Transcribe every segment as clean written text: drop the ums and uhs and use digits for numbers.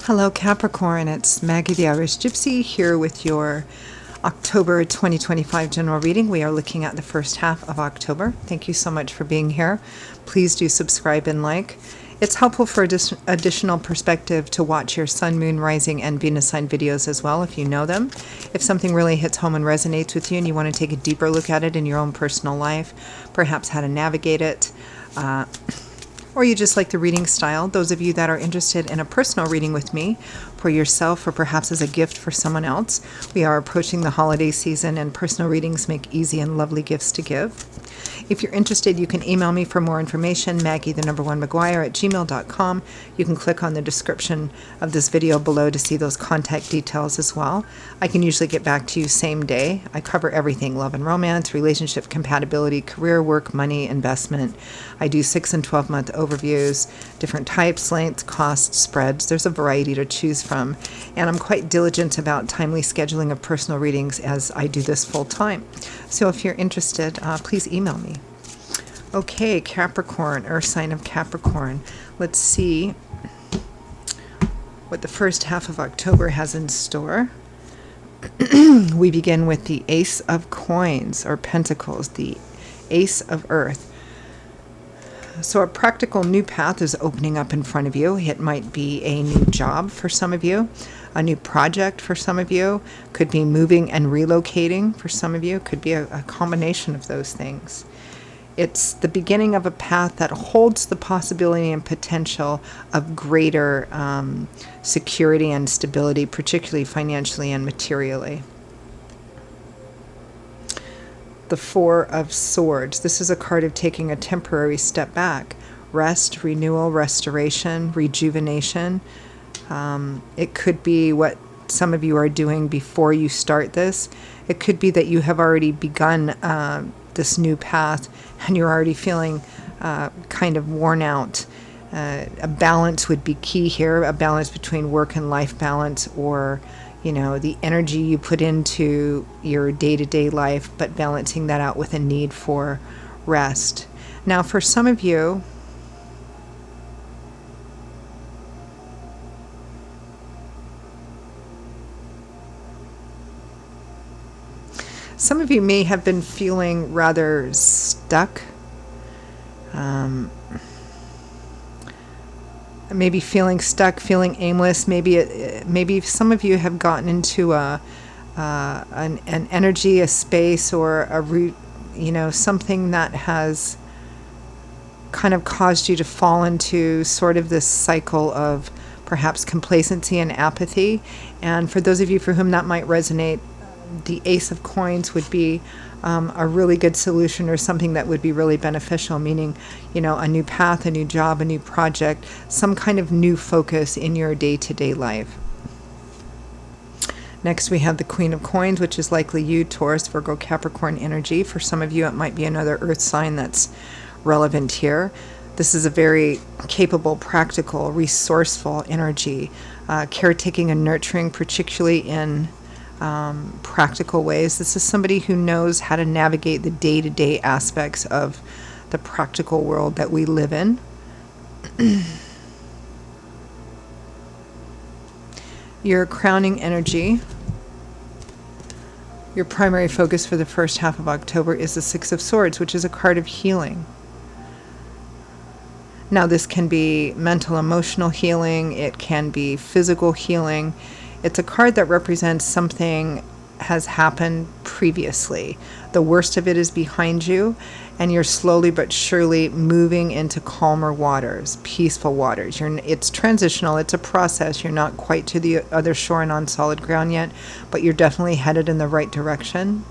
Hello Capricorn, it's Maggie the Irish Gypsy here with your October 2025 general reading. We are looking at the first half of October. Thank you so much for being here. Please do subscribe and like. It's helpful for additional perspective to watch your Sun, Moon, Rising, and Venus sign videos as well if you know them. If something really hits home and resonates with you and you want to take a deeper look at it in your own personal life, perhaps how to navigate it, or you just like the reading style, those of you that are interested in a personal reading with me for yourself or perhaps as a gift for someone else, we are approaching the holiday season and personal readings make easy and lovely gifts to give. If you're interested, you can email me for more information, Maggie1McGuire@gmail.com. You can click on the description of this video below to see those contact details as well. I can usually get back to you same day. I cover everything: love and romance, relationship compatibility, career, work, money, investment. I do 6 and 12-month overviews, different types, lengths, costs, spreads. There's a variety to choose from. And I'm quite diligent about timely scheduling of personal readings as I do this full time. So if you're interested, please email me. Okay, Capricorn, Earth sign of Capricorn. Let's see what the first half of October has in store. We begin with the Ace of Coins or Pentacles, the Ace of Earth. So a practical new path is opening up in front of you. It might be a new job for some of you, a new project for some of you, could be moving and relocating for some of you, could be a combination of those things. It's the beginning of a path that holds the possibility and potential of greater security and stability, particularly financially and materially. The Four of Swords. This is a card of taking a temporary step back. Rest, renewal, restoration, rejuvenation. It could be what some of you are doing before you start this. It could be that you have already begun this new path and you're already feeling kind of worn out. A balance would be key here, a balance between work and life balance, or the energy you put into your day-to-day life, but balancing that out with a need for rest. Now, for some of you, may have been feeling rather stuck. Maybe feeling stuck, feeling aimless. Maybe some of you have gotten into an energy, a space, or a route, something that has kind of caused you to fall into sort of this cycle of perhaps complacency and apathy. And for those of you for whom that might resonate, the Ace of Coins would be a really good solution, or something that would be really beneficial, meaning, a new path, a new job, a new project, some kind of new focus in your day-to-day life. Next, we have the Queen of Coins, which is likely you, Taurus, Virgo, Capricorn energy. For some of you, it might be another earth sign that's relevant here. This is a very capable, practical, resourceful energy, caretaking and nurturing, particularly in practical ways. This is somebody who knows how to navigate the day-to-day aspects of the practical world that we live in. Your crowning energy, your primary focus for the first half of October, is the Six of Swords, which is a card of healing. Now, this can be mental, emotional healing. It can be physical healing. It's a card that represents something has happened previously. The worst of it is behind you, and you're slowly but surely moving into calmer waters, peaceful waters. It's transitional. It's a process. You're not quite to the other shore and on solid ground yet, but you're definitely headed in the right direction.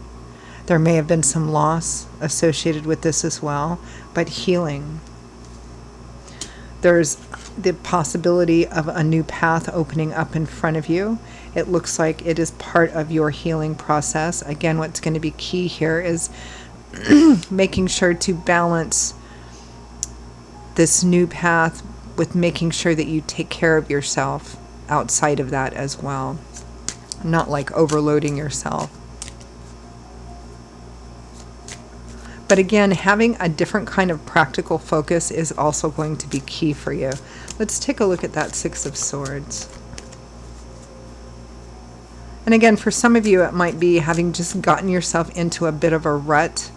There may have been some loss associated with this as well, but healing. There's the possibility of a new path opening up in front of you. It looks like it is part of your healing process. Again, what's going to be key here is making sure to balance this new path with making sure that you take care of yourself outside of that as well. Not like overloading yourself. But again, having a different kind of practical focus is also going to be key for you. Let's take a look at that Six of Swords. And again, for some of you, it might be having just gotten yourself into a bit of a rut.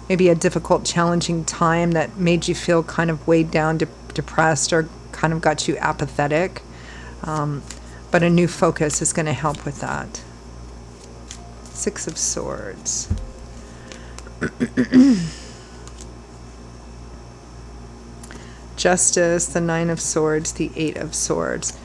Maybe a difficult, challenging time that made you feel kind of weighed down, depressed, or kind of got you apathetic. But a new focus is going to help with that. Six of Swords. Justice, the Nine of Swords, the Eight of Swords.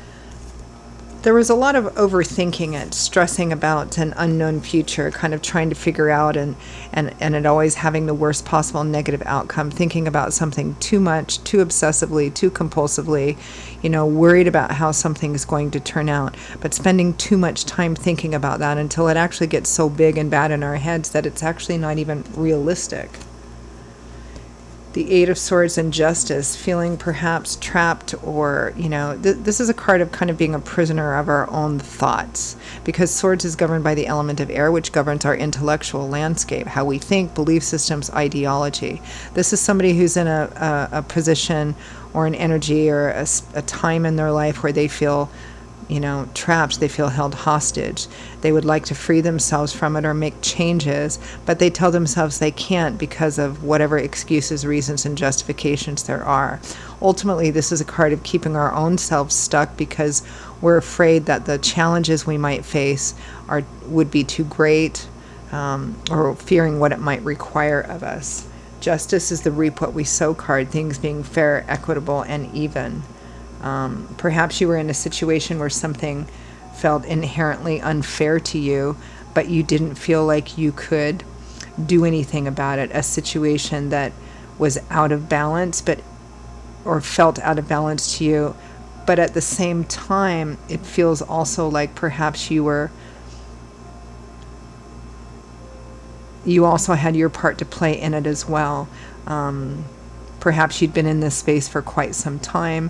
There was a lot of overthinking it, stressing about an unknown future, kind of trying to figure out and it always having the worst possible negative outcome, thinking about something too much, too obsessively, too compulsively, worried about how something is going to turn out, but spending too much time thinking about that until it actually gets so big and bad in our heads that it's actually not even realistic. The Eight of Swords and Justice, feeling perhaps trapped or, this is a card of kind of being a prisoner of our own thoughts, because Swords is governed by the element of air, which governs our intellectual landscape, how we think, belief systems, ideology. This is somebody who's in a position or an energy or a time in their life where they feel trapped, they feel held hostage. They would like to free themselves from it or make changes, but they tell themselves they can't because of whatever excuses, reasons, and justifications there are. Ultimately, this is a card of keeping our own selves stuck because we're afraid that the challenges we might face would be too great, or fearing what it might require of us. Justice is the reap what we sow card, things being fair, equitable, and even. Perhaps you were in a situation where something felt inherently unfair to you, but you didn't feel like you could do anything about it. A situation that was out of balance, or felt out of balance to you, but at the same time, it feels also like perhaps you also had your part to play in it as well. Perhaps you'd been in this space for quite some time,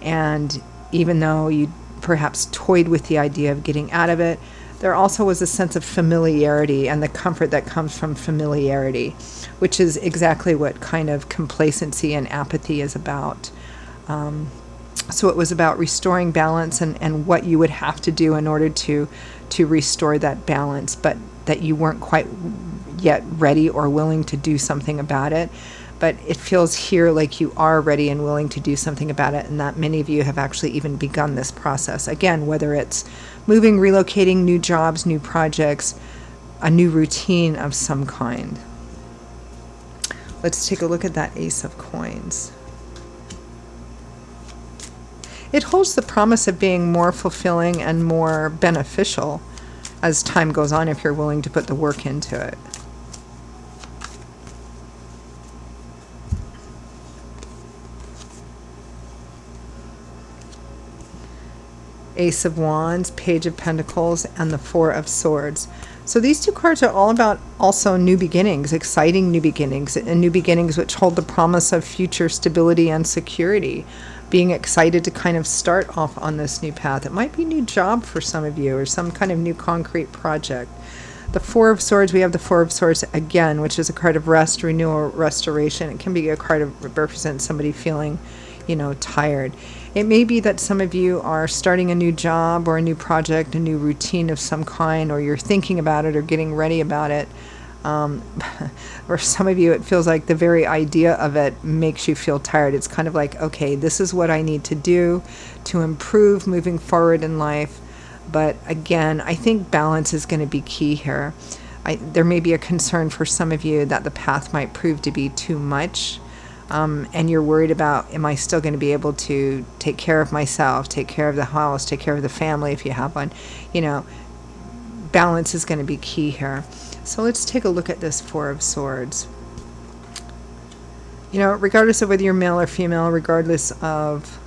and even though you perhaps toyed with the idea of getting out of it, there also was a sense of familiarity and the comfort that comes from familiarity, which is exactly what kind of complacency and apathy is about. So it was about restoring balance and what you would have to do in order to restore that balance, but that you weren't quite yet ready or willing to do something about it. But it feels here like you are ready and willing to do something about it, and that many of you have actually even begun this process. Again, whether it's moving, relocating, new jobs, new projects, a new routine of some kind. Let's take a look at that Ace of Coins. It holds the promise of being more fulfilling and more beneficial as time goes on if you're willing to put the work into it. Ace of Wands, Page of Pentacles, and the Four of Swords. So these two cards are all about also new beginnings, exciting new beginnings, and new beginnings which hold the promise of future stability and security. Being excited to kind of start off on this new path. It might be a new job for some of you or some kind of new concrete project. The Four of Swords, we have the Four of Swords again, which is a card of rest, renewal, restoration. It can be a card of represent somebody feeling, tired. It may be that some of you are starting a new job or a new project, a new routine of some kind, or you're thinking about it or getting ready about it. For some of you, it feels like the very idea of it makes you feel tired. It's kind of like, okay, this is what I need to do to improve moving forward in life. But again, I think balance is going to be key here. There may be a concern for some of you that the path might prove to be too much. And you're worried about, am I still going to be able to take care of myself, take care of the house, take care of the family if you have one? Balance is going to be key here. So let's take a look at this Four of Swords. Regardless of whether you're male or female, regardless of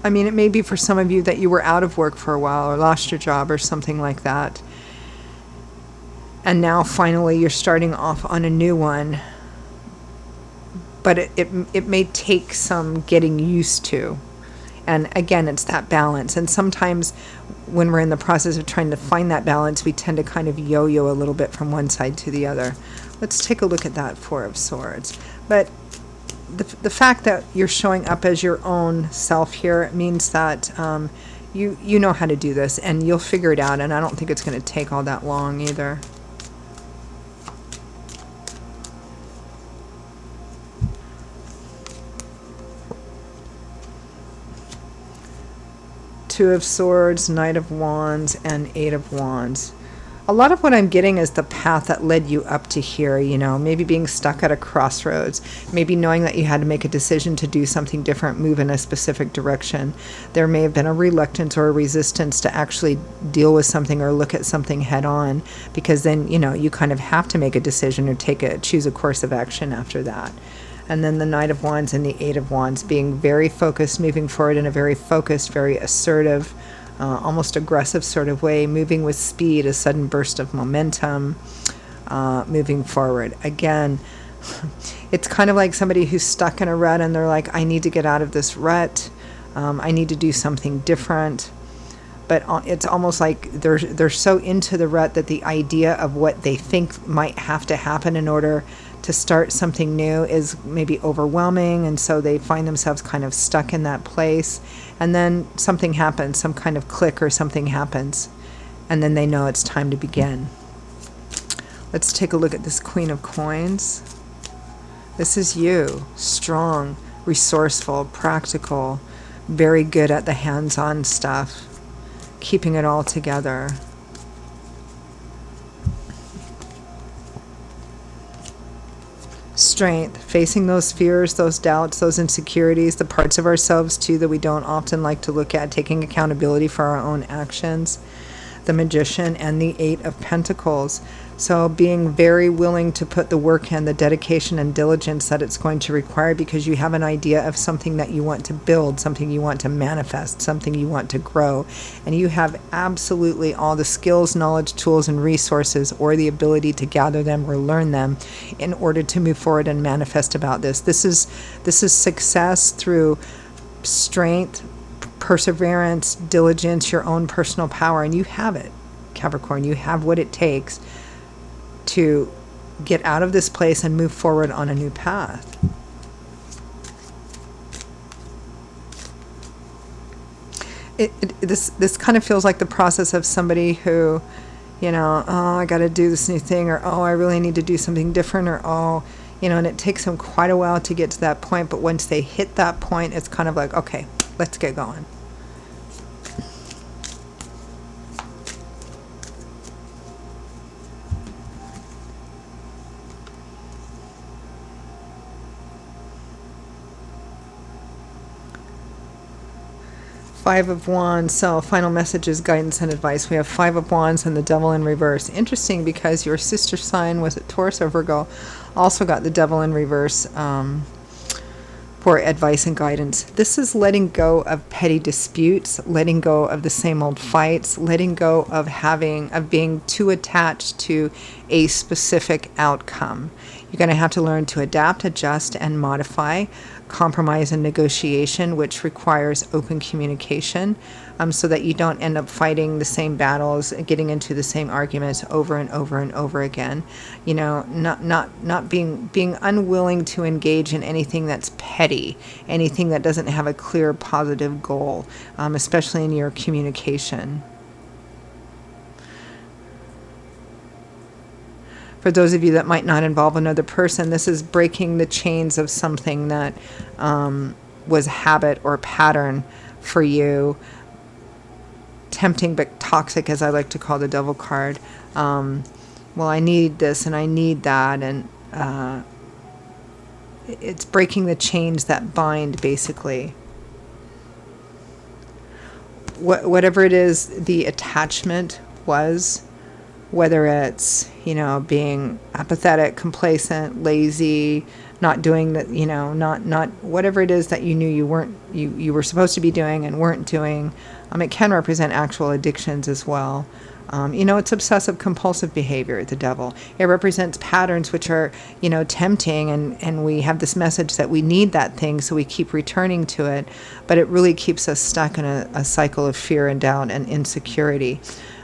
it may be for some of you that you were out of work for a while or lost your job or something like that. And now finally you're starting off on a new one. But it may take some getting used to. And again, it's that balance. And sometimes when we're in the process of trying to find that balance, we tend to kind of yo-yo a little bit from one side to the other. Let's take a look at that Four of Swords. But the fact that you're showing up as your own self here means that you know how to do this, and you'll figure it out, and I don't think it's going to take all that long either. Two of Swords, Knight of Wands, and Eight of Wands. A lot of what I'm getting is the path that led you up to here, you know, maybe being stuck at a crossroads, maybe knowing that you had to make a decision to do something different, move in a specific direction. There may have been a reluctance or a resistance to actually deal with something or look at something head on, because then, you know, you kind of have to make a decision or choose a course of action after that. And then the Knight of Wands and the Eight of Wands, being very focused, moving forward in a very focused, very assertive, almost aggressive sort of way, moving with speed, a sudden burst of momentum, moving forward. Again, it's kind of like somebody who's stuck in a rut and they're like, I need to get out of this rut. I need to do something different. But it's almost like they're so into the rut that the idea of what they think might have to happen in order to start something new is maybe overwhelming, and so they find themselves kind of stuck in that place. And then something happens, some kind of click or something happens, and then they know it's time to begin. Let's take a look at this Queen of Coins. This is you, strong, resourceful, practical, very good at the hands-on stuff, keeping it all together. Strength, facing those fears, those doubts, those insecurities, the parts of ourselves too that we don't often like to look at, taking accountability for our own actions. The Magician and the Eight of Pentacles. So being very willing to put the work in, the dedication and diligence that it's going to require, because you have an idea of something that you want to build, something you want to manifest, something you want to grow. And you have absolutely all the skills, knowledge, tools, and resources, or the ability to gather them or learn them in order to move forward and manifest about this. This is success through strength, perseverance, diligence, your own personal power, and you have it, Capricorn. You have what it takes to get out of this place and move forward on a new path. This kind of feels like the process of somebody who, you know, oh, I got to do this new thing, or oh, I really need to do something different, or oh, you know, and it takes them quite a while to get to that point, but once they hit that point, it's kind of like, okay, let's get going. Five of Wands. So final messages, guidance, and advice. We have Five of Wands and the Devil in reverse. Interesting, because your sister sign, was it Taurus or Virgo, also got the Devil in reverse for advice and guidance. This is letting go of petty disputes, letting go of the same old fights, letting go of being too attached to a specific outcome. You're going to have to learn to adapt, adjust, and modify. Compromise and negotiation, which requires open communication, so that you don't end up fighting the same battles, getting into the same arguments over and over and over again. You know, not being unwilling to engage in anything that's petty, anything that doesn't have a clear positive goal, especially in your communication. For those of you that might not involve another person, this is breaking the chains of something that was habit or pattern for you. Tempting but toxic, as I like to call the Devil card. Well, I need this and I need that, and it's breaking the chains that bind, basically. Whatever it is the attachment was, whether it's, you know, being apathetic, complacent, lazy, not doing that, you know, not whatever it is that you knew you were supposed to be doing and weren't doing. It can represent actual addictions as well. You know, it's obsessive compulsive behavior, the Devil. It represents patterns which are, you know, tempting, and we have this message that we need that thing, so we keep returning to it, but it really keeps us stuck in a cycle of fear and doubt and insecurity.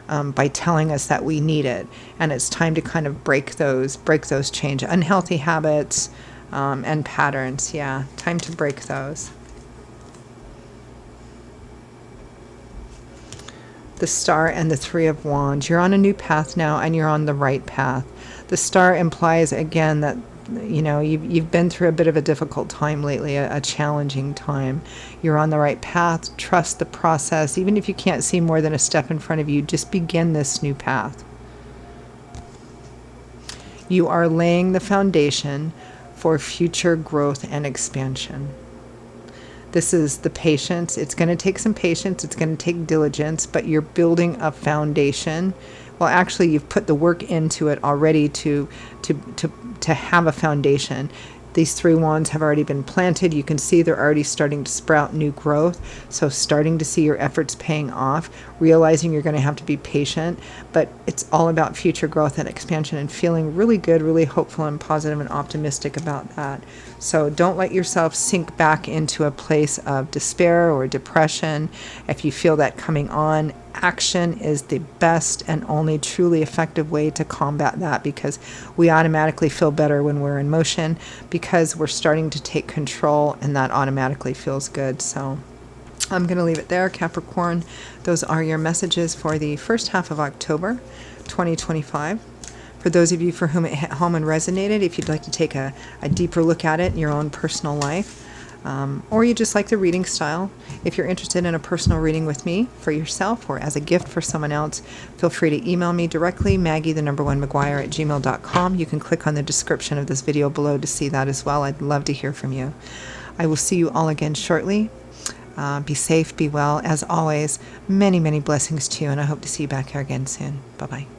By telling us that we need it, and it's time to kind of break those chains, unhealthy habits, and patterns. Yeah, time to break those. The Star and the Three of Wands. You're on a new path now, and you're on the right path. The Star implies, again, that you've been through a bit of a difficult time lately, a challenging time. You're on the right path. Trust the process. Even if you can't see more than a step in front of you, just begin this new path. You are laying the foundation for future growth and expansion. This is the patience. It's going to take some patience. It's going to take diligence, but you're building a foundation. Well, actually, you've put the work into it already to have a foundation. These 3 wands have already been planted. You can see they're already starting to sprout new growth. So starting to see your efforts paying off, realizing you're going to have to be patient, but it's all about future growth and expansion, and feeling really good, really hopeful and positive and optimistic about that. So don't let yourself sink back into a place of despair or depression. If you feel that coming on, action is the best and only truly effective way to combat that, because we automatically feel better when we're in motion, because we're starting to take control, and that automatically feels good. So I'm going to leave it there, Capricorn. Those are your messages for the first half of October 2025. For those of you for whom it hit home and resonated, if you'd like to take a deeper look at it in your own personal life, or you just like the reading style, if you're interested in a personal reading with me for yourself or as a gift for someone else, feel free to email me directly, Maggie1McGuire@gmail.com. You can click on the description of this video below to see that as well. I'd love to hear from you. I will see you all again shortly. Be safe, be well. As always, many, many blessings to you, and I hope to see you back here again soon. Bye-bye.